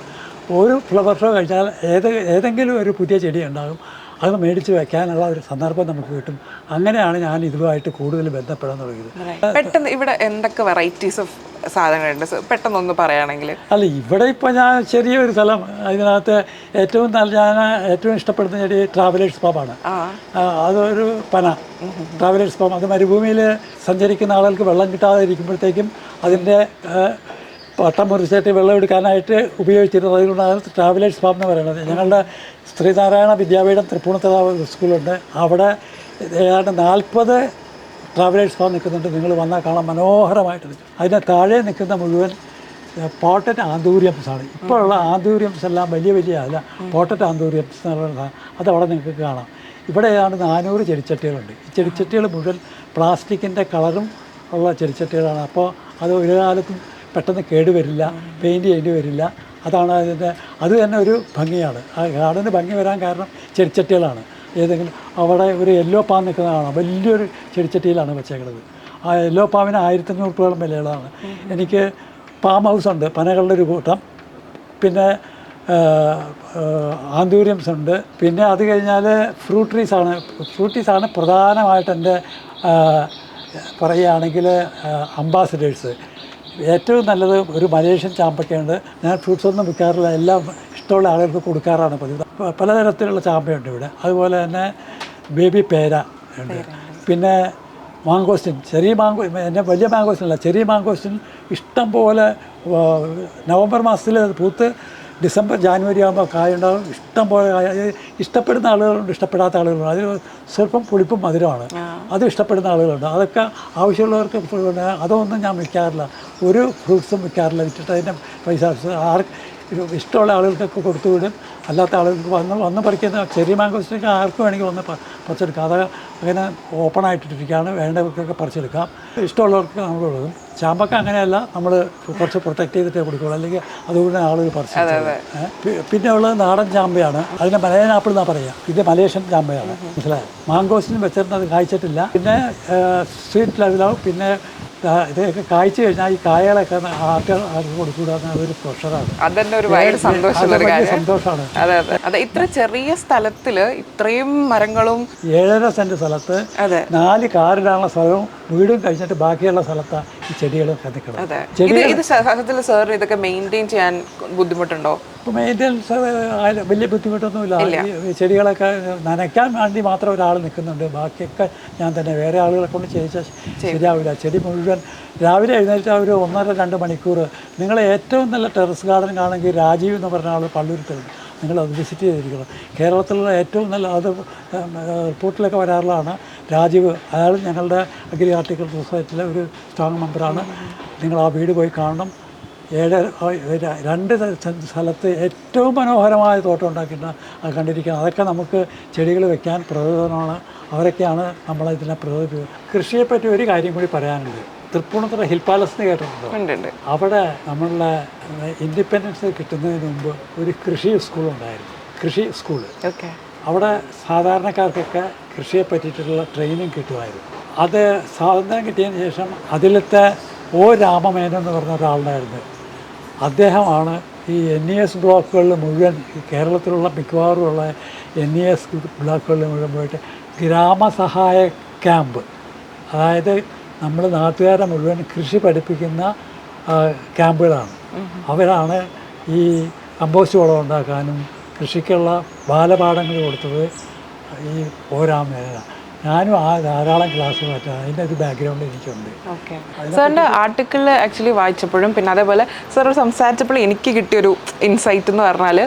ഒരു ഫ്ലവർ ഷോ കഴിഞ്ഞാൽ ഏതെങ്കിലും ഒരു പുതിയ ചെടി ഉണ്ടാകും. അത് മേടിച്ച് വെക്കാനുള്ള ഒരു സന്ദർഭം നമുക്ക് കിട്ടും. അങ്ങനെയാണ് ഞാൻ ഇതുമായിട്ട് കൂടുതൽ ബന്ധപ്പെടാൻ തുടങ്ങിയത്. പെട്ടെന്ന് ഇവിടെ എന്തൊക്കെ വെറൈറ്റീസ് ഓഫ് സാധനങ്ങളുണ്ട് പെട്ടെന്നൊന്ന് പറയുകയാണെങ്കിൽ? അല്ല, ഇവിടെ ഇപ്പോൾ ഞാൻ ചെറിയൊരു സ്ഥലം, അതിനകത്ത് ഞാൻ ഏറ്റവും ഇഷ്ടപ്പെടുന്ന ചെടി ട്രാവലേഴ്സ് പാമ്പാണ്. അതൊരു പന ട്രാവലേഴ്സ് പാമ്പ്. അത് മരുഭൂമിയിൽ സഞ്ചരിക്കുന്ന ആളുകൾക്ക് വെള്ളം കിട്ടാതെ ഇരിക്കുമ്പോഴത്തേക്കും അതിൻ്റെ പട്ടം മുറിച്ചിട്ട് വെള്ളം എടുക്കാനായിട്ട് ഉപയോഗിച്ചിരുന്നത്. അതുകൊണ്ടാണ് ട്രാവലേഴ്സ് ഫാം എന്ന് പറയുന്നത്. ഞങ്ങളുടെ ശ്രീനാരായണ വിദ്യാപീഠം തൃപ്പൂണിത്തുറ സ്കൂളുണ്ട്. അവിടെ ഏതാണ്ട് 40 ട്രാവലേഴ്സ് ഫാം നിൽക്കുന്നുണ്ട്. നിങ്ങൾ വന്നാൽ കാണാൻ മനോഹരമായിട്ട് നിൽക്കും. അതിൻ്റെ താഴെ നിൽക്കുന്ന മുഴുവൻ പോട്ടറ്റ് ആന്തൂര്യംസാണ്. ഇപ്പോഴുള്ള ആന്തൂര്യംസ് എല്ലാം വലിയ വലിയ അല്ല, പോട്ടറ്റ് ആന്തൂര്യംസ് എന്ന് പറയുന്നത് അതവിടെ നിങ്ങൾക്ക് കാണാം. ഇവിടെ ഏതാണ്ട് 400 ചെടിച്ചട്ടികളുണ്ട്. ഈ ചെടിച്ചട്ടികൾ മുഴുവൻ പ്ലാസ്റ്റിക്കിൻ്റെ കളറും ഉള്ള ചെടിച്ചട്ടികളാണ്. അപ്പോൾ അത് ഒരു കാലത്തും പെട്ടെന്ന് കേടുവരില്ല, പെയിൻറ്റ് ചെയ്യേണ്ടി വരില്ല. അതാണ് അതിൻ്റെ അത് തന്നെ ഒരു ഭംഗിയാണ്. ആ ഗാർഡന് ഭംഗി വരാൻ കാരണം ചെടിച്ചട്ടികളാണ്. ഏതെങ്കിലും അവിടെ ഒരു യെല്ലോ പാം നിൽക്കുന്ന കാണാം, വലിയൊരു ചെടിച്ചട്ടിയിലാണ് വെച്ചേക്കുന്നത്. ആ യെല്ലോ പാമ്പിന് 1500 രൂപയോളം വിലയുള്ളതാണ്. എനിക്ക് പാം ഹൗസ് ഉണ്ട്, പനകളുടെ ഒരു കൂട്ടം. പിന്നെ ആന്തൂര്യംസ് ഉണ്ട്. പിന്നെ അത് കഴിഞ്ഞാൽ ഫ്രൂട്ട് ട്രീസാണ് പ്രധാനമായിട്ട് എൻ്റെ പറയുകയാണെങ്കിൽ അംബാസഡേഴ്സ്. ഏറ്റവും നല്ലത് ഒരു മലേഷ്യൻ ചാമ്പക്കയുണ്ട്. ഞാൻ ഫ്രൂട്ട്സൊന്നും വിൽക്കാറില്ല, എല്ലാം ഇഷ്ടമുള്ള ആളുകൾക്ക് കൊടുക്കാറാണ് പതിവ്. പലതരത്തിലുള്ള ചാമ്പയുണ്ട് ഇവിടെ. അതുപോലെ തന്നെ ബേബി പേര ഉണ്ട്. പിന്നെ മാങ്കോസ്റ്റിൻ, എൻ്റെ വലിയ മാങ്കോസ്റ്റിനല്ല, ചെറിയ മാങ്കോസ്റ്റിൻ ഇഷ്ടം പോലെ നവംബർ മാസത്തിൽ അത് പൂത്ത് ഡിസംബർ ജാനുവരി ആകുമ്പോൾ കായുണ്ടാകും. ഇഷ്ടം പോലെ കായ. ഇഷ്ടപ്പെടുന്ന ആളുകളുണ്ട്, ഇഷ്ടപ്പെടാത്ത ആളുകളുണ്ട്. അതിൽ സ്വല്പം പുളിപ്പും മധുരമാണ്. അത് ഇഷ്ടപ്പെടുന്ന ആളുകളുണ്ട്. അതൊക്കെ ആവശ്യമുള്ളവർക്ക് അതൊന്നും ഞാൻ വിൽക്കാറില്ല. ഒരു ഫ്രൂട്ട്സും വിൽക്കാറില്ല. വിറ്റിട്ട് അതിൻ്റെ പൈസ ഇഷ്ടമുള്ള ആളുകൾക്കൊക്കെ കൊടുത്തു വിടും. അല്ലാത്ത ആളുകൾക്ക് വന്ന് പറിക്കുന്ന ചെറിയ മാങ്കോസ്റ്റിനൊക്കെ ആർക്കും വേണമെങ്കിൽ വന്ന് പറിച്ചെടുക്കാം. അത് അങ്ങനെ ഓപ്പണായിട്ടിരിക്കുകയാണ്. വേണ്ടവർക്കൊക്കെ പറിച്ചെടുക്കാം. ഇഷ്ടമുള്ളവർക്ക് നമ്മൾ കൊടുക്കും. ചാമ്പക്ക അങ്ങനെയല്ല, നമ്മൾ കുറച്ച് പ്രൊട്ടക്ട് ചെയ്തിട്ടേ കൊടുക്കുള്ളൂ, അല്ലെങ്കിൽ അതുകൊണ്ട് ആളുകൾ പറിച്ചു. പിന്നെ ഉള്ളത് നാടൻ ചാമ്പയാണ്. അതിനെ മലയൻ ആപ്പിൾ എന്നാണ് പറയുക. ഇത് മലേഷ്യൻ ചാമ്പയാണ്. മനസ്സിലായോ? മാങ്കോസ്റ്റിന് വെച്ചിരുന്നത് കായ്ച്ചിട്ടില്ല. പിന്നെ സ്വീറ്റ് ലെവലാവും. പിന്നെ ഇതൊക്കെ കായ്ച്ചു കഴിഞ്ഞാൽ ഈ കായകളൊക്കെ ആർക്ക് കൊടുക്കൂടാന്ന് അതൊരു പ്രഷറാണ്. അതന്നെ ഒരു ഭയങ്കര സന്തോഷമാണ്. അതെ, ഇത്ര ചെറിയ സ്ഥലത്തില് ഇത്രയും മരങ്ങളും 7.5 സെന്റ് സ്ഥലത്ത് 4 കാറിടാനുള്ള സ്ഥലവും വീടും കഴിച്ചിട്ട് ബാക്കിയുള്ള സ്ഥലത്താണ് ഈ ചെടികളൊക്കെ നിൽക്കണം. സാറിന് ഇതൊക്കെ മെയിൻറ്റെയിൻ ചെയ്യാൻ ബുദ്ധിമുട്ടുണ്ടോ? മെയിൻ്റെനൻസ് വലിയ ബുദ്ധിമുട്ടൊന്നുമില്ല. ഈ ചെടികളൊക്കെ നനയ്ക്കാൻ വേണ്ടി മാത്രം ഒരാൾ നിൽക്കുന്നുണ്ട്. ബാക്കിയൊക്കെ ഞാൻ തന്നെ. വേറെ ആളുകളെ കൊണ്ട് ചെയ്യിച്ചാൽ ശരിയാവില്ല. ചെടി മുഴുവൻ രാവിലെ എഴുന്നേറ്റ് ഒരു 1.5-2 മണിക്കൂർ. നിങ്ങൾ ഏറ്റവും നല്ല ടെറസ് ഗാർഡൻ കാണുമെങ്കിൽ രാജീവ് എന്ന് പറഞ്ഞ ആൾ പള്ളൂരത്തുണ്ട്. നിങ്ങളത് വിസിറ്റ് ചെയ്തിരിക്കണം. കേരളത്തിലുള്ള ഏറ്റവും നല്ല അത് റിപ്പോർട്ടിലൊക്കെ വരാറുള്ളതാണ് രാജീവ്. അയാൾ ഞങ്ങളുടെ അഗ്രി ഹാർട്ടിക്കൾച്ചർ സൊസൈറ്റിയിലെ ഒരു സ്ട്രോങ് മെമ്പറാണ്. നിങ്ങൾ ആ വീട് പോയി കാണണം. 2 സ്ഥലത്ത് ഏറ്റവും മനോഹരമായ തോട്ടം ഉണ്ടാക്കിയിട്ട് അത് കണ്ടിരിക്കണം. അതൊക്കെ നമുക്ക് ചെടികൾ വെക്കാൻ പ്രചോദനമാണ്. അവരൊക്കെയാണ് നമ്മളതിനെ പ്രചോദിപ്പിക്കുന്നത്. കൃഷിയെപ്പറ്റി ഒരു കാര്യം കൂടി പറയാനുണ്ട്. തൃപ്പൂണിത്തുറ ഹിൽ പാലസ് എന്ന് കേട്ടിട്ടുണ്ടോ? അവിടെ നമ്മളുടെ ഇൻഡിപെൻഡൻസ് കിട്ടുന്നതിന് മുമ്പ് ഒരു കൃഷി സ്കൂളുണ്ടായിരുന്നു. കൃഷി സ്കൂള്. അവിടെ സാധാരണക്കാർക്കൊക്കെ കൃഷിയെ പറ്റിയിട്ടുള്ള ട്രെയിനിങ് കിട്ടുമായിരുന്നു. അത് സ്വാതന്ത്ര്യം കിട്ടിയതിന് ശേഷം അതിലത്തെ രാമമേനൻ എന്ന് പറഞ്ഞ ഒരാളുണ്ടായിരുന്നു. അദ്ദേഹമാണ് ഈ NES ബ്ലോക്കുകളിൽ മുഴുവൻ, കേരളത്തിലുള്ള മിക്കവാറുമുള്ള NES ബ്ലോക്കുകളിൽ മുഴുവൻ പോയിട്ട് ഗ്രാമസഹായ ക്യാമ്പ്, അതായത് നമ്മൾ നാട്ടുകാരെ മുഴുവൻ കൃഷി പഠിപ്പിക്കുന്ന ക്യാമ്പുകളാണ്. അവരാണ് ഈ കമ്പോസ്റ്റ് വളം ഉണ്ടാക്കാനും കൃഷിക്കുള്ള ബാലപാഠങ്ങൾ കൊടുത്തത് ഈ രാമമേനനാണ്. ഞാനും ധാരാളം ക്ലാസ് മാറ്റാം. അതിൻ്റെ ഒരു ബാക്ക്ഗ്രൗണ്ട് എനിക്കുണ്ട്. സാറിൻ്റെ ആർട്ടിക്കിളിൽ ആക്ച്വലി വായിച്ചപ്പോഴും പിന്നെ അതേപോലെ സാർ സംസാരിച്ചപ്പോൾ എനിക്ക് കിട്ടിയൊരു ഇൻസൈറ്റ് എന്ന് പറഞ്ഞാൽ,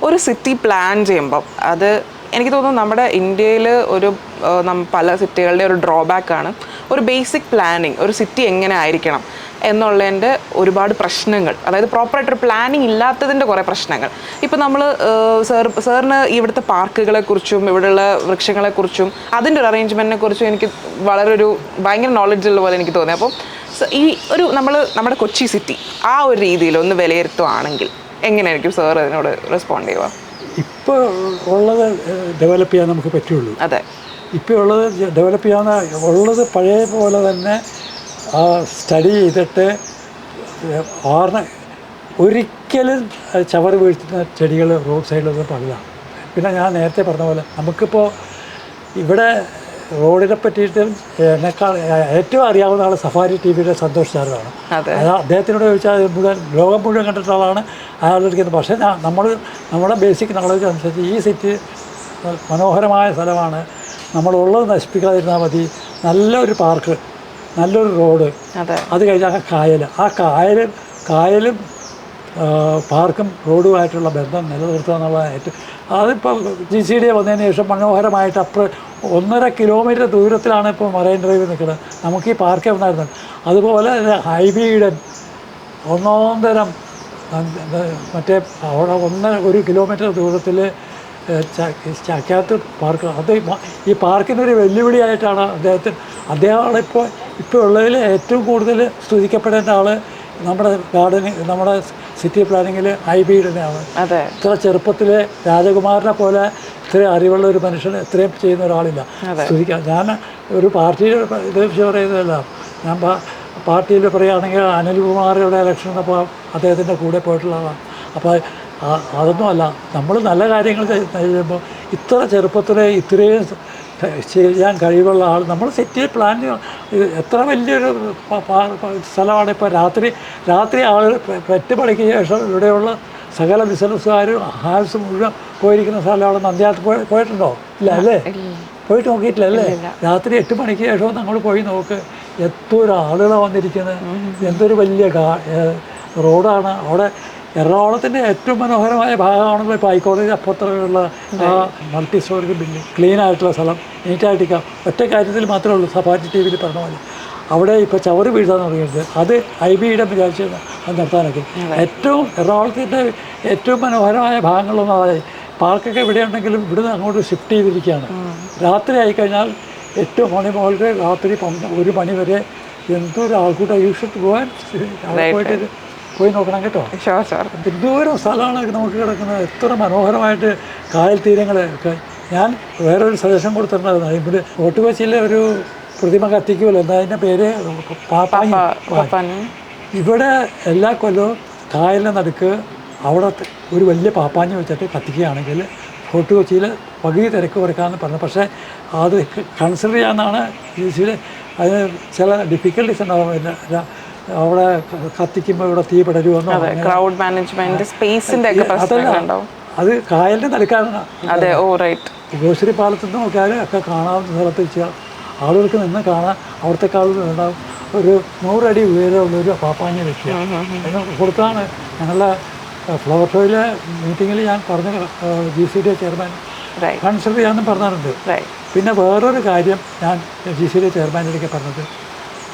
ഒരു സിറ്റി പ്ലാൻ ചെയ്യുമ്പം അത് എനിക്ക് തോന്നുന്നു നമ്മുടെ ഇന്ത്യയിൽ ഒരു പല സിറ്റികളുടെ ഒരു ഡ്രോബാക്കാണ് ഒരു ബേസിക് പ്ലാനിങ്. ഒരു സിറ്റി എങ്ങനെ ആയിരിക്കണം എന്നുള്ളതിൻ്റെ ഒരുപാട് പ്രശ്നങ്ങൾ, അതായത് പ്രോപ്പറായിട്ടൊരു പ്ലാനിങ് ഇല്ലാത്തതിൻ്റെ കുറേ പ്രശ്നങ്ങൾ. ഇപ്പോൾ നമ്മൾ സാറിന് ഇവിടുത്തെ പാർക്കുകളെക്കുറിച്ചും ഇവിടെയുള്ള വൃക്ഷങ്ങളെക്കുറിച്ചും അതിൻ്റെ ഒരു അറേഞ്ച്മെൻറ്റിനെ കുറിച്ചും എനിക്ക് വളരെ ഭയങ്കര നോളജ് ഉള്ള പോലെ എനിക്ക് തോന്നി. അപ്പോൾ സോ ഈ ഒരു നമ്മുടെ കൊച്ചി സിറ്റി ആ ഒരു രീതിയിൽ ഒന്ന് വിലയിരുത്തുവാണെങ്കിൽ എങ്ങനെയായിരിക്കും സാർ അതിനോട് റെസ്പോണ്ട് ചെയ്യുക? ഇപ്പോൾ ഉള്ളത് ഡെവലപ്പ് ചെയ്യാൻ നമുക്ക് പറ്റുള്ളൂ. അതെ, ഇപ്പോൾ ഉള്ളത് ഡെവലപ്പ് ചെയ്യാവുന്ന ഉള്ളത് പഴയ പോലെ തന്നെ സ്റ്റഡി ചെയ്തിട്ട് ഒരിക്കലും ചവറ് വീഴ്ത്തുന്ന ചെടികൾ റോഡ് സൈഡിലൊന്നും പാടില്ല. പിന്നെ ഞാൻ നേരത്തെ പറഞ്ഞ പോലെ നമുക്കിപ്പോൾ ഇവിടെ റോഡിനെ പറ്റിയിട്ട് എന്നെക്കാൾ ഏറ്റവും അറിയാവുന്ന ആൾ സഫാരി ടി വിയുടെ സന്തോഷ് സാറാണ്. അദ്ദേഹത്തിനോട് ചോദിച്ചാൽ ലോകം മുഴുവൻ കണ്ടിട്ടുള്ള ആളാണ് അയാളെടുക്കുന്നത്. പക്ഷേ നമ്മുടെ ബേസിക് നോളജ് അനുസരിച്ച് ഈ സിറ്റി മനോഹരമായ സ്ഥലമാണ്, നമ്മളുള്ളത് നശിപ്പിക്കാതിരുന്നാൽ മതി. നല്ലൊരു പാർക്ക്, നല്ലൊരു റോഡ്, അത് കഴിഞ്ഞാൽ കായലും പാർക്കും റോഡുമായിട്ടുള്ള ബന്ധം നിലനിർത്തുക എന്നുള്ളത് ഏറ്റവും അതിപ്പോൾ GCD വന്നതിന് ശേഷം മനോഹരമായിട്ട് 1.5 കിലോമീറ്റർ ദൂരത്തിലാണ് ഇപ്പോൾ മറൈൻ ഡ്രൈവ് നിൽക്കുന്നത്. നമുക്ക് ഈ പാർക്ക് വന്നായിരുന്നു. അതുപോലെ ഹൈബീഡ് ഒന്നാന്തരം മറ്റേ അവിടെ 1 കിലോമീറ്റർ ദൂരത്തിൽ ചാക്യാത്ത് പാർക്ക്. അത് ഈ പാർക്കിനൊരു വെല്ലുവിളിയായിട്ടാണ് അദ്ദേഹമാണ് ഇപ്പോൾ ഉള്ളതിൽ ഏറ്റവും കൂടുതൽ സ്തുതിക്കപ്പെടേണ്ട ആൾ നമ്മുടെ നമ്മുടെ സിറ്റി പ്ലാനിങ്ങിൽ ഹൈബീഡിനെയാണ്. ഇത്ര ചെറുപ്പത്തിൽ രാജകുമാരനെ പോലെ ഇത്രയും അറിവുള്ള ഒരു മനുഷ്യൻ ഇത്രയും ചെയ്യുന്ന ഒരാളില്ല. സ്തുതിക്കാം. ഞാൻ ഒരു പാർട്ടിയിൽ ഇത് പറയുന്നതല്ല, ഞാൻ പാർട്ടിയിൽ പറയുകയാണെങ്കിൽ അനിൽകുമാറിയുടെ ഇലക്ഷൻ അപ്പോൾ അദ്ദേഹത്തിൻ്റെ കൂടെ പോയിട്ടുള്ളതാണ്. അപ്പോൾ അതൊന്നുമല്ല, നമ്മൾ നല്ല കാര്യങ്ങൾ ചെയ്യുമ്പോൾ ഇത്ര ചെറുപ്പത്തിൽ ഇത്രയും ചെയ്യാൻ കഴിവുള്ള ആൾ നമ്മൾ സിറ്റിയിൽ പ്ലാൻ എത്ര വലിയൊരു സ്ഥലമാണ്. ഇപ്പോൾ രാത്രി ആളുകൾ പെറ്റുപണിക്ക് ശേഷം ഇവിടെയുള്ള സകല ബിസിനസ്സുകാരും ഹാൻസ് മുഴുവൻ പോയിരിക്കുന്ന സ്ഥലമാണ്. നന്ദിയാത്ത് പോയിട്ടുണ്ടോ? ഇല്ല അല്ലേ? പോയിട്ട് നോക്കിയിട്ടില്ല അല്ലേ? രാത്രി 8 മണിക്ക് ശേഷം നമ്മൾ പോയി നോക്ക്, എത്ര ആളുകളാണ് വന്നിരിക്കുന്നത്. എന്തൊരു വലിയ റോഡാണ് അവിടെ. എറണാകുളത്തിൻ്റെ ഏറ്റവും മനോഹരമായ ഭാഗമാണല്ലോ ഇപ്പോൾ ഹൈക്കോടതി അപ്പുറത്തുള്ള ആ മൾട്ടി സ്റ്റോറി ബിൽഡിംഗ്. ക്ലീനായിട്ടുള്ള സ്ഥലം, നീറ്റായിട്ടിരിക്കാം. ഒറ്റ കാര്യത്തിൽ മാത്രമേ ഉള്ളൂ, സഫാരി ടി വിയിൽ പറഞ്ഞ പോലെ അവിടെ ഇപ്പോൾ ചവറ് വീഴ്ത്താൻ തുടങ്ങിയത്. അത് IBയുടെ വിചാരിച്ച് അത് നിർത്താനൊക്കെ എറണാകുളത്തിൻ്റെ ഏറ്റവും മനോഹരമായ ഭാഗങ്ങളൊന്നും അതായത് പാർക്കൊക്കെ ഇവിടെ ഉണ്ടെങ്കിലും ഇവിടുന്ന് അങ്ങോട്ട് ഷിഫ്റ്റ് ചെയ്തിരിക്കുകയാണ്. രാത്രി ആയിക്കഴിഞ്ഞാൽ 8 മണി മുതൽ രാത്രി 1 മണി വരെ എന്തൊരു ആൾക്കൂട്ടം. യു ഷുഡ് പോകാൻ അവിടെ പോയി നോക്കണം കേട്ടോ. എന്തോരം സ്ഥലമാണ് നമുക്ക് കിടക്കുന്നത്, എത്ര മനോഹരമായിട്ട് കായൽ തീരങ്ങളൊക്കെ. ഞാൻ വേറൊരു സജഷൻ കൊടുത്തിട്ടുണ്ടായിരുന്നു. ഇവിടെ ഫോർട്ട് കൊച്ചിയിലെ ഒരു പ്രതിമ കത്തിക്കുമല്ലോ, എന്താ അതിൻ്റെ പേര്, പാപ്പാനി. ഇവിടെ എല്ലാ കൊല്ലവും കായലിൻ്റെ നടുക്ക് അവിടെ ഒരു വലിയ പാപ്പാഞ്ഞി വെച്ചിട്ട് കത്തിക്കുകയാണെങ്കിൽ ഫോർട്ട് കൊച്ചിയിൽ പകുതി തിരക്ക് കുറയ്ക്കാമെന്ന് പറഞ്ഞു. പക്ഷേ അത് കൺസിഡർ ചെയ്യാമെന്നാണ് GCD. അതിന് ചില ഡിഫിക്കൽട്ടീസ് ഉണ്ടാവും. അവിടെ കത്തിക്കുമ്പോൾ ഇവിടെ തീ പടരുമെന്നോ, ക്രൗഡ് മാനേജ്മെന്റ്, സ്പേസിന്റെ അത് കായലിൻ്റെ നടുക്കാണ്. ഗോശ്രീ പാലത്തിൽ നിന്ന് നോക്കിയാൽ ഒക്കെ കാണാവുന്ന സ്ഥലത്ത് വെച്ചാൽ ആളുകൾക്ക് നിന്ന് കാണാൻ അവിടത്തെക്കാളും ഉണ്ടാവും. ഒരു 100 അടി ഉയരമുള്ള ഒരു പാപ്പാഞ്ഞി വെക്കുക. അതിന് കൊടുത്താണ് ഞങ്ങളുടെ ഫ്ലവർ ഷോയിലെ മീറ്റിങ്ങിൽ ഞാൻ പറഞ്ഞ GCD ചെയർമാൻ കൺസിഡർ ചെയ്യാമെന്നും പറഞ്ഞിട്ടുണ്ട്. പിന്നെ വേറൊരു കാര്യം ഞാൻ GCD ചെയർമാനിലേക്ക് പറഞ്ഞത്,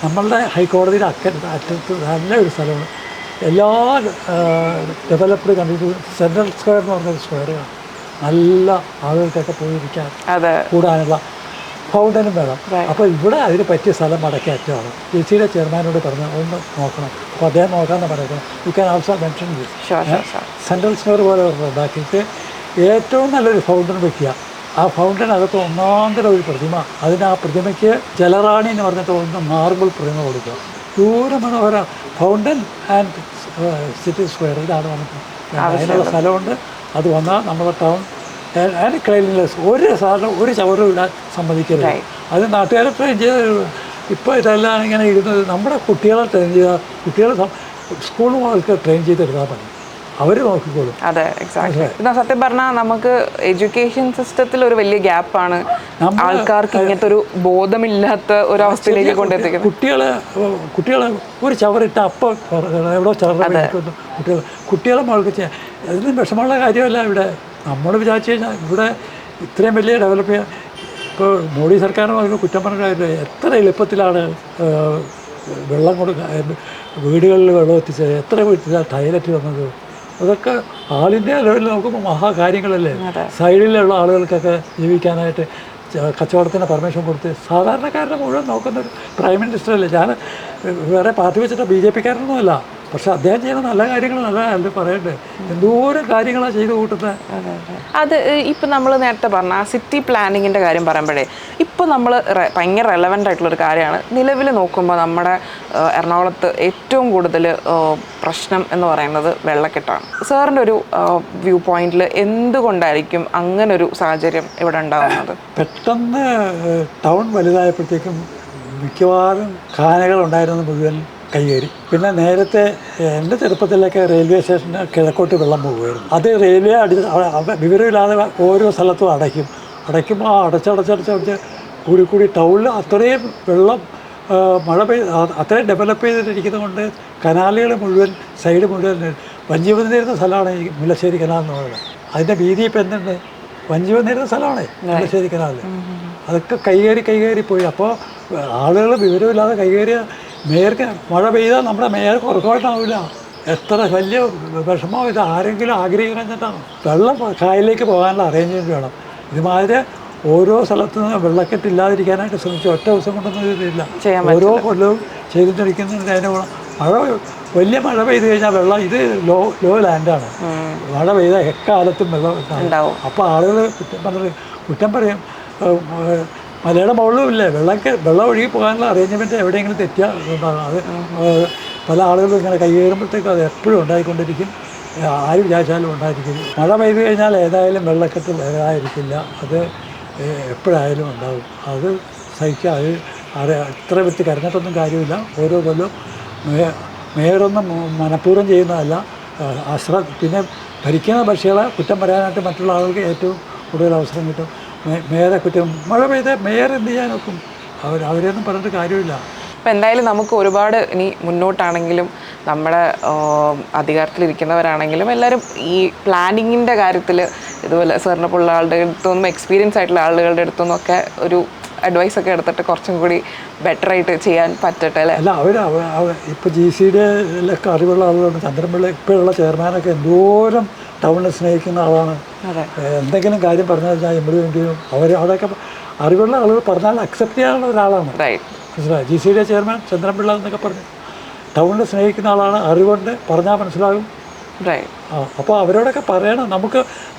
നമ്മളുടെ ഹൈക്കോടതിയുടെ അറ്റത്ത് നല്ല ഒരു സ്ഥലമാണ്. എല്ലാ ഡെവലപ്ഡ് കണ്ടിട്ട് സെൻട്രൽ സ്ക്വയർ എന്ന് പറഞ്ഞൊരു സ്ക്വയറാണ്. നല്ല ആളുകൾക്കൊക്കെ പോയിരിക്കാൻ കൂടാനുള്ള ഫൗണ്ടനും വേണം. അപ്പോൾ ഇവിടെ അതിന് പറ്റിയ സ്ഥലം മടക്കി അറ്റമാണ്. GCD ചെയർമാനോട് പറഞ്ഞ് ഒന്ന് നോക്കണം. അപ്പോൾ അദ്ദേഹം നോക്കാമെന്ന് പറയുന്നത്. You can also mention central square പോലെ ഉണ്ടാക്കിയിട്ട് ഏറ്റവും നല്ലൊരു ഫൗണ്ടൻ വയ്ക്കുക. ആ ഫൗണ്ടനകത്ത് ഒന്നാന്തരം ഒരു പ്രതിമ, അതിന് ആ പ്രതിമയ്ക്ക് ജലറാണി എന്ന് പറഞ്ഞിട്ട് ഒന്ന് മാർബിൾ പ്രതിമ കൊടുക്കുക. ദൂര മനോഹര ഫൗണ്ടൻ ആൻഡ് സിറ്റി സ്ക്വയർ, ഇതാണ് നമുക്ക് അതിനുള്ള സ്ഥലമുണ്ട്. അത് വന്നാൽ നമ്മുടെ ടൗൺ ആൻഡ് ക്ലീൻനെസ് ഒരു സാധനം ഒരു ചവറും ഇടാൻ സമ്മതിക്കരുത്. അത് നാട്ടുകാരെ ട്രെയിൻ ചെയ്ത് ഇപ്പോൾ ഇതെല്ലാം ഇങ്ങനെ ഇരുന്നത് നമ്മുടെ കുട്ടികളെ ട്രെയിൻ ചെയ്താൽ കുട്ടികളെ സ്കൂൾ മുതൽക്ക് ട്രെയിൻ ചെയ്തെടുത്താൽ മതി, അവർ നോക്കിക്കോളും. അതെ, എക്സാക്ട്ലി. സത്യം പറഞ്ഞാൽ നമുക്ക് എഡ്യൂക്കേഷൻ സിസ്റ്റത്തിൽ ഒരു വലിയ ഗ്യാപ്പാണ്. ആൾക്കാർക്ക് ഇങ്ങനത്തെ ഒരു ബോധമില്ലാത്ത ഒരു അവസ്ഥയിലേക്ക് കൊണ്ടെത്തിക്കുന്നത്. കുട്ടികളെ ഒരു ചവറിട്ട അപ്പം എവിടെ ചവറ് കുട്ടികളെ മുകൾക്ക് ചെയ്യാൻ അതിന് വിഷമമുള്ള കാര്യമല്ല. ഇവിടെ നമ്മൾ വിചാരിച്ചു കഴിഞ്ഞാൽ ഇവിടെ ഇത്രയും വലിയ ഡെവലപ്പ് ചെയ്യാൻ ഇപ്പോൾ മോഡി സർക്കാരിന് പറയുമ്പോൾ കുറ്റം പറഞ്ഞ കാര്യമില്ല. എത്ര എളുപ്പത്തിലാണ് വെള്ളം വീടുകളിൽ വെള്ളം എത്തിച്ചത്, എത്ര വീട്ടിലാണ് ടോയ്ലറ്റ് വന്നത്. അതൊക്കെ ആൾ ഇന്ത്യ ലെവലിൽ നോക്കുമ്പോൾ മഹാകാര്യങ്ങളല്ലേ. സൈഡിലുള്ള ആളുകൾക്കൊക്കെ ജീവിക്കാനായിട്ട് കച്ചവടത്തിന് പെർമിഷൻ കൊടുത്ത് സാധാരണക്കാരനെ മുഴുവൻ നോക്കുന്ന ഒരു പ്രൈം മിനിസ്റ്റർ അല്ലേ. ഞാൻ വേറെ പാർട്ടി വെച്ചിട്ട് BJP-കാരനൊന്നുമല്ല, പക്ഷെ അദ്ദേഹം ചെയ്യുന്ന നല്ല കാര്യങ്ങൾ നല്ല പറയണ്ടേ. എന്തോരം കാര്യങ്ങളാണ് ചെയ്ത് കൂട്ടുന്നത്. അത് ഇപ്പം നമ്മൾ നേരത്തെ പറഞ്ഞ ആ സിറ്റി പ്ലാനിങ്ങിൻ്റെ കാര്യം പറയുമ്പോഴേ ഇപ്പോൾ നമ്മൾ ഭയങ്കര റെലവൻ്റ് ആയിട്ടുള്ളൊരു കാര്യമാണ്. നിലവിൽ നോക്കുമ്പോൾ നമ്മുടെ എറണാകുളത്ത് ഏറ്റവും കൂടുതൽ പ്രശ്നം എന്ന് പറയുന്നത് വെള്ളക്കെട്ടാണ്. സാറിൻ്റെ ഒരു വ്യൂ പോയിന്റിൽ എന്തുകൊണ്ടായിരിക്കും അങ്ങനൊരു സാഹചര്യം ഇവിടെ ഉണ്ടാകുന്നത്? പെട്ടെന്ന് ടൗൺ വലുതായപ്പോഴത്തേക്കും മിക്കവാറും ഖാനകൾ ഉണ്ടായിരുന്നത് മുഴുവൻ കൈകേറി. പിന്നെ നേരത്തെ എൻ്റെ ചെറുപ്പത്തിലൊക്കെ റെയിൽവേ സ്റ്റേഷന് കിഴക്കോട്ട് വെള്ളം പോകുമായിരുന്നു. അത് റെയിൽവേ വിവരമില്ലാതെ ഓരോ സ്ഥലത്തും അടയ്ക്കുമ്പോൾ അടച്ചടച്ചടച്ചടച്ച് കൂടി ടൗണിൽ അത്രയും വെള്ളം മഴ പെയ്ത് അത്രയും ഡെവലപ്പ് ചെയ്തിട്ടിരിക്കുന്നത് കൊണ്ട് കനാലുകൾ മുഴുവൻ സൈഡ് മുഴുവൻ വഞ്ചി വന്നിരുന്ന സ്ഥലമാണ് ഈ മുല്ലശ്ശേരി കനാൽ എന്ന് പറയുന്നത്. അതിൻ്റെ വീതി ഇപ്പം എന്തുണ്ട്, വഞ്ചി വന്നിരുന്ന സ്ഥലമാണ് മുല്ലശ്ശേരി കനാൽ. അതൊക്കെ കൈകേറി പോയി. അപ്പോൾ ആളുകൾ വിവരമില്ലാതെ കൈകേറിയ മേയർക്ക് മഴ പെയ്താൽ നമ്മുടെ മേയർക്ക് ഉറക്കമായിട്ടാവില്ല. എത്ര വലിയ വിഷമം ഇത് ആരെങ്കിലും ആഗ്രഹിക്കുന്നതാണ്. വെള്ളം കായലിലേക്ക് പോകാനുള്ള അറേഞ്ച്മെൻറ്റ് വേണം. ഇതുമാതിരി ഓരോ സ്ഥലത്തു നിന്ന് വെള്ളക്കെട്ടില്ലാതിരിക്കാനായിട്ട് ശ്രമിച്ചു. ഒറ്റ ദിവസം കൊണ്ടൊന്നും ഇതില്ല. ഓരോ കൊല്ലവും ചെയ്തിട്ടിരിക്കുന്നതിന് അതിൻ്റെ വലിയ മഴ പെയ്ത് കഴിഞ്ഞാൽ വെള്ളം ഇത് ലോ ലാൻഡാണ്. മഴ പെയ്ത എക്കാലത്തും വെള്ളം ഉണ്ടാവും. അപ്പോൾ ആളുകൾ കുറ്റം പറയും മലയുടെ മുകളിലും ഇല്ലേ വെള്ളം ഒഴുകി പോകാനുള്ള അറേഞ്ച്മെൻറ്റ് എവിടെയെങ്കിലും തെറ്റിയാൽ ഉണ്ടാകും. അത് പല ആളുകളും ഇങ്ങനെ കൈകേറുമ്പോഴത്തേക്കും അത് എപ്പോഴും ഉണ്ടായിക്കൊണ്ടിരിക്കും. ആര് വിചാരിച്ചാലും ഉണ്ടായിരിക്കും. മഴ പെയ്ത് കഴിഞ്ഞാൽ ഏതായാലും വെള്ളക്കെട്ട് വരാതിരിക്കില്ല. അത് എപ്പോഴായാലും ഉണ്ടാകും. അത് സഹിക്കുക. അത് ഇത്ര വിട്ട് കരഞ്ഞിട്ടൊന്നും കാര്യമില്ല. ഓരോ കൊല്ലം മേയറൊന്നും മനഃപൂർവ്വം ചെയ്യുന്നതല്ല. പിന്നെ ഭരിക്കുന്ന പക്ഷികളെ കുറ്റം പറയാനായിട്ട് മറ്റുള്ള ആളുകൾക്ക് ഏറ്റവും കൂടുതൽ അവസരം കിട്ടും. മേയറെ കുറ്റം മഴ പെയ്ത മേയർ എന്ത് ചെയ്യാനൊക്കും? അവരെയൊന്നും പറഞ്ഞിട്ട് കാര്യമില്ല. അപ്പോൾ എന്തായാലും നമുക്ക് ഒരുപാട് ഇനി മുന്നോട്ടാണെങ്കിലും നമ്മുടെ അധികാരത്തിലിരിക്കുന്നവരാണെങ്കിലും എല്ലാവരും ഈ പ്ലാനിങ്ങിൻ്റെ കാര്യത്തിൽ ഇതുപോലെ സാറിനെ പോലുള്ള ആളുടെ അടുത്തൊന്നും എക്സ്പീരിയൻസ് ആയിട്ടുള്ള ആളുകളുടെ അടുത്തൊന്നും ഒക്കെ ഒരു അഡ്വൈസൊക്കെ എടുത്തിട്ട് കുറച്ചും കൂടി ബെറ്ററായിട്ട് ചെയ്യാൻ പറ്റട്ടെ അല്ലേ? അല്ല ഇപ്പോൾ GCDയിലൊക്കെ അറിവുള്ള ആളുകളുണ്ട്. ചന്ദ്രൻപിള്ള ഇപ്പോഴുള്ള ചെയർമാനൊക്കെ എന്തോരം ടൗണിനെ സ്നേഹിക്കുന്ന ആളാണ്. എന്തെങ്കിലും കാര്യം പറഞ്ഞാൽ എമ്പോഴും അവിടെയൊക്കെ അറിവുള്ള ആളുകൾ പറഞ്ഞാൽ അക്സെപ്റ്റ് ചെയ്യാനുള്ള ഒരാളാണ്. മനസ്സിലായി? GCD ചെയർമാൻ ചന്ദ്രൻപിള്ള എന്നൊക്കെ പറഞ്ഞു ടൗണിനെ സ്നേഹിക്കുന്ന ആളാണ്. അറിവുണ്ട്, പറഞ്ഞാൽ മനസ്സിലാകും. അപ്പോൾ അവരോടൊക്കെ പറയണം.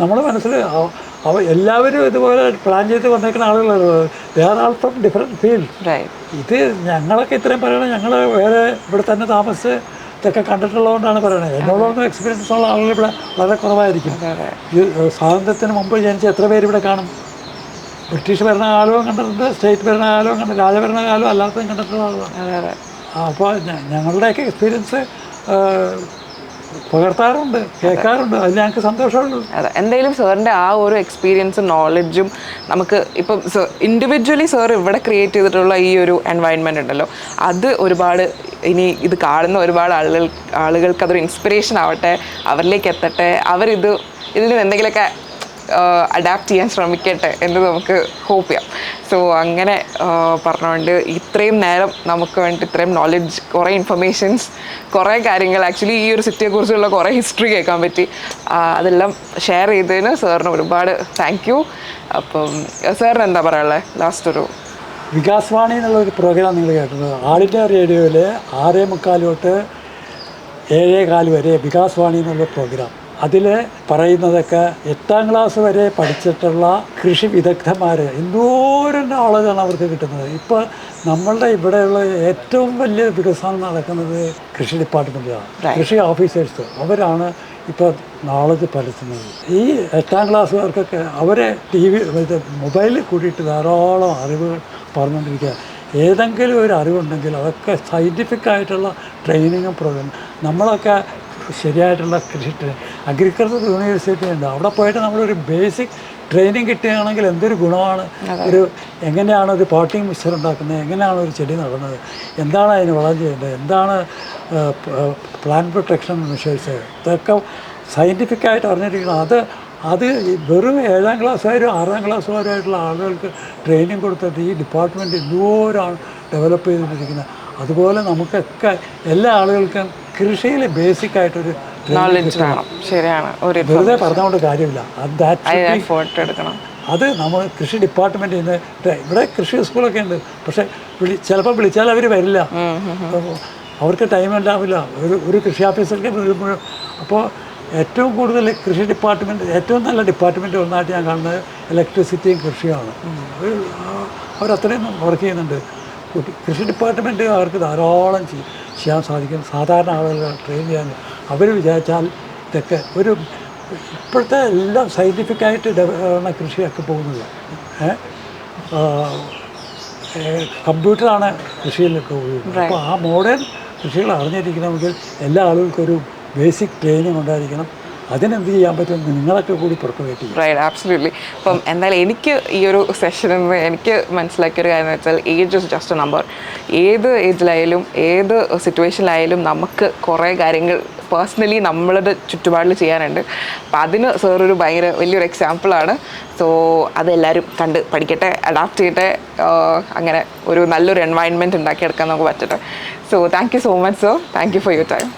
നമ്മുടെ മനസ്സിൽ എല്ലാവരും ഇതുപോലെ പ്ലാൻ ചെയ്ത് വന്നേക്കുന്ന ആളുകളാണ്. വേറെ ആൾ ഫ്രം ഡിഫറെൻറ്റ് ഫീൽഡ്. ഇത് ഞങ്ങളൊക്കെ ഇത്രയും പറയണം. ഞങ്ങൾ വേറെ ഇവിടെ തന്നെ താമസിച്ച് ഇതൊക്കെ കണ്ടിട്ടുള്ളതുകൊണ്ടാണ് പറയണത്. എന്നോടൊന്നും എക്സ്പീരിയൻസ് ഉള്ള ആളുകൾ ഇവിടെ വളരെ കുറവായിരിക്കും. ഈ സ്വാതന്ത്ര്യത്തിന് മുമ്പ് ജനിച്ച എത്ര പേര് ഇവിടെ കാണും? ബ്രിട്ടീഷ് ഭരണകാലവും കണ്ടിട്ടുണ്ട്, സ്റ്റേറ്റ് ഭരണകാലവും കണ്ടിട്ടുണ്ട്, രാജഭരണകാലവും അല്ലാത്തതും കണ്ടിട്ടുള്ള ആളുകളാണ്. അപ്പോൾ ഞങ്ങളുടെയൊക്കെ എക്സ്പീരിയൻസ് പകർത്താറുണ്ട്, കേൾക്കാറുണ്ട്. അതിൽ ഞങ്ങൾക്ക് സന്തോഷമുള്ളൂ. അതെ, എന്തായാലും സാറിൻ്റെ ആ ഒരു എക്സ്പീരിയൻസും നോളജും നമുക്ക് ഇപ്പം ഇൻഡിവിജ്വലി സാർ ഇവിടെ ക്രിയേറ്റ് ചെയ്തിട്ടുള്ള ഈ ഒരു എൻവയൺമെൻറ്റ് ഉണ്ടല്ലോ, അത് ഒരുപാട് ഇനി ഇത് കാണുന്ന ഒരുപാട് ആളുകൾക്ക് അതൊരു ഇൻസ്പിറേഷൻ ആവട്ടെ, അവരിലേക്ക് എത്തട്ടെ, ഇതിൽ നിന്ന് എന്തെങ്കിലുമൊക്കെ അഡാപ്റ്റ് ചെയ്യാൻ ശ്രമിക്കട്ടെ എന്ന് നമുക്ക് ഹോപ്പ് ചെയ്യാം. സോ അങ്ങനെ പറഞ്ഞുകൊണ്ട് ഇത്രയും നേരം നമുക്ക് വേണ്ടി ഇത്രയും നോളജ്, കുറേ ഇൻഫർമേഷൻസ്, കുറേ കാര്യങ്ങൾ ആക്ച്വലി ഈ ഒരു സിറ്റിയെക്കുറിച്ചുള്ള കുറേ ഹിസ്റ്ററി കേൾക്കാൻ പറ്റി. അതെല്ലാം ഷെയർ ചെയ്തതിന് സാറിന് ഒരുപാട് താങ്ക് യു. അപ്പം സാറിന് എന്താ പറയാനുള്ളത് ലാസ്റ്റ്? ഒരു വികാസ് വാണി എന്നുള്ളൊരു പ്രോഗ്രാം നിങ്ങൾ കേട്ടത് ആൾ ഇന്ത്യ റേഡിയോയിൽ 6:45 തൊട്ട് 7:15 വരെ വികാസ് വാണി എന്നുള്ള പ്രോഗ്രാം. അതിൽ പറയുന്നതൊക്കെ 8ാം ക്ലാസ് വരെ പഠിച്ചിട്ടുള്ള കൃഷി വിദഗ്ധന്മാർ എന്തോരം ആളുകളാണ് അവർക്ക് കിട്ടുന്നത്. ഇപ്പോൾ നമ്മളുടെ ഇവിടെയുള്ള ഏറ്റവും വലിയ വികസനം നടക്കുന്നത് കൃഷി ഡിപ്പാർട്ട്മെൻറ്റിലാണ്. കൃഷി ഓഫീസേഴ്സ് അവരാണ് ഇപ്പോൾ നോളജ് പരത്തുന്നത്. ഈ 8ാം ക്ലാസ്സുകാർക്കൊക്കെ അവരെ മൊബൈലിൽ കൂടിയിട്ട് ധാരാളം അറിവുകൾ പറഞ്ഞുകൊണ്ടിരിക്കുക. ഏതെങ്കിലും ഒരു അറിവുണ്ടെങ്കിൽ അതൊക്കെ സയൻറ്റിഫിക് ആയിട്ടുള്ള ട്രെയിനിങ്ങും പ്രോഗ്രാം. നമ്മളൊക്കെ ശരിയായിട്ടുള്ള കൃഷി അഗ്രികൾച്ചർ യൂണിവേഴ്സിറ്റി ഉണ്ട്. അവിടെ പോയിട്ട് നമ്മളൊരു ബേസിക് ട്രെയിനിങ് കിട്ടുകയാണെങ്കിൽ എന്തൊരു ഗുണമാണ്. എങ്ങനെയാണ് ഒരു പോട്ടിംഗ് മിക്സ്ചർ ഉണ്ടാക്കുന്നത്, എങ്ങനെയാണ് ഒരു ചെടി നടുന്നത്, എന്താണ് അതിന് വളം ചെയ്യേണ്ടത്, എന്താണ് പ്ലാന്റ് പ്രൊട്ടക്ഷൻ മെഷേഴ്സ്, ഇതൊക്കെ സയൻറ്റിഫിക്കായിട്ട് അറിഞ്ഞിരിക്കണം. അത് വെറും 7ാം ക്ലാസ്സുകാരും 6ാം ക്ലാസ്സുകാരുമായിട്ടുള്ള ആളുകൾക്ക് ട്രെയിനിങ് കൊടുത്തിട്ട് ഈ ഡിപ്പാർട്ട്മെൻറ്റ് എന്തോരാണ് ഡെവലപ്പ് ചെയ്തിട്ടിരിക്കുന്നത്. അതുപോലെ നമുക്കൊക്കെ എല്ലാ ആളുകൾക്കും കൃഷിയിൽ ബേസിക് ആയിട്ടൊരു നോളജ് വേണം. ശരിയാണ്, വെറുതെ പറഞ്ഞുകൊണ്ട് കാര്യമില്ല. എഫേർട്ട് എടുക്കണം. അത് നമ്മൾ കൃഷി ഡിപ്പാർട്ട്മെൻറ്റിൽ നിന്ന് ഇവിടെ കൃഷി സ്കൂളൊക്കെ ഉണ്ട്, പക്ഷേ ചിലപ്പോൾ വിളിച്ചാൽ അവർ വരില്ല, അവർക്ക് ടൈം ഉണ്ടാവില്ല. ഒരു കൃഷി ഓഫീസർക്ക് വരുമ്പോൾ. അപ്പോൾ ഏറ്റവും കൂടുതൽ കൃഷി ഡിപ്പാർട്ട്മെൻറ്റ്, ഏറ്റവും നല്ല ഡിപ്പാർട്ട്മെൻറ്റ് ഒന്നായിട്ട് ഞാൻ കാണുന്നത് ഇലക്ട്രിസിറ്റിയും കൃഷിയുമാണ്. അവരത്രയും വർക്ക് ചെയ്യുന്നുണ്ട്. കൃഷി ഡിപ്പാർട്ട്മെൻറ്റ് അവർക്ക് ധാരാളം ചെയ്യാൻ സാധിക്കും. സാധാരണ ആളുകളെ ട്രെയിൻ ചെയ്യാൻ അവർ വിചാരിച്ചാൽ ഇതൊക്കെ ഇപ്പോഴത്തെ എല്ലാം സയൻറ്റിഫിക്കായിട്ട് കൃഷിയൊക്കെ പോകുന്നത്. കമ്പ്യൂട്ടറാണ് കൃഷിയിലൊക്കെ ഉപയോഗിക്കുന്നത്. അപ്പോൾ ആ മോഡേൺ കൃഷികൾ അറിഞ്ഞിരിക്കണമെങ്കിൽ എല്ലാ ആളുകൾക്കും ഒരു ബേസിക് ട്രെയിനിങ് ഉണ്ടായിരിക്കണം. അതിനെന്ത് ചെയ്യാൻ പറ്റും, നിങ്ങളൊക്കെ കൂടി പ്രൊപ്പഗേറ്റ് ചെയ്യും. Right, absolutely. അപ്പം എന്തായാലും എനിക്ക് ഈ ഒരു സെഷനിൽ നിന്ന് എനിക്ക് മനസ്സിലാക്കിയൊരു കാര്യം എന്ന് വെച്ചാൽ age is just A number. ഏത് ഏജിലായാലും ഏത് സിറ്റുവേഷനിലായാലും നമുക്ക് കുറേ കാര്യങ്ങൾ പേഴ്സണലി നമ്മളുടെ ചുറ്റുപാടിൽ ചെയ്യാനുണ്ട്. അപ്പം അതിന് സാർ ഒരു ഭയങ്കര വലിയൊരു എക്സാമ്പിളാണ്. സോ അതെല്ലാവരും കണ്ട് പഠിക്കട്ടെ, അഡാപ്റ്റ് ചെയ്യട്ടെ, അങ്ങനെ ഒരു നല്ലൊരു എൻവയൺമെൻറ്റ് ഉണ്ടാക്കിയെടുക്കാൻ നമുക്ക് പറ്റട്ടെ. So thank you so much sir, thank you for your time.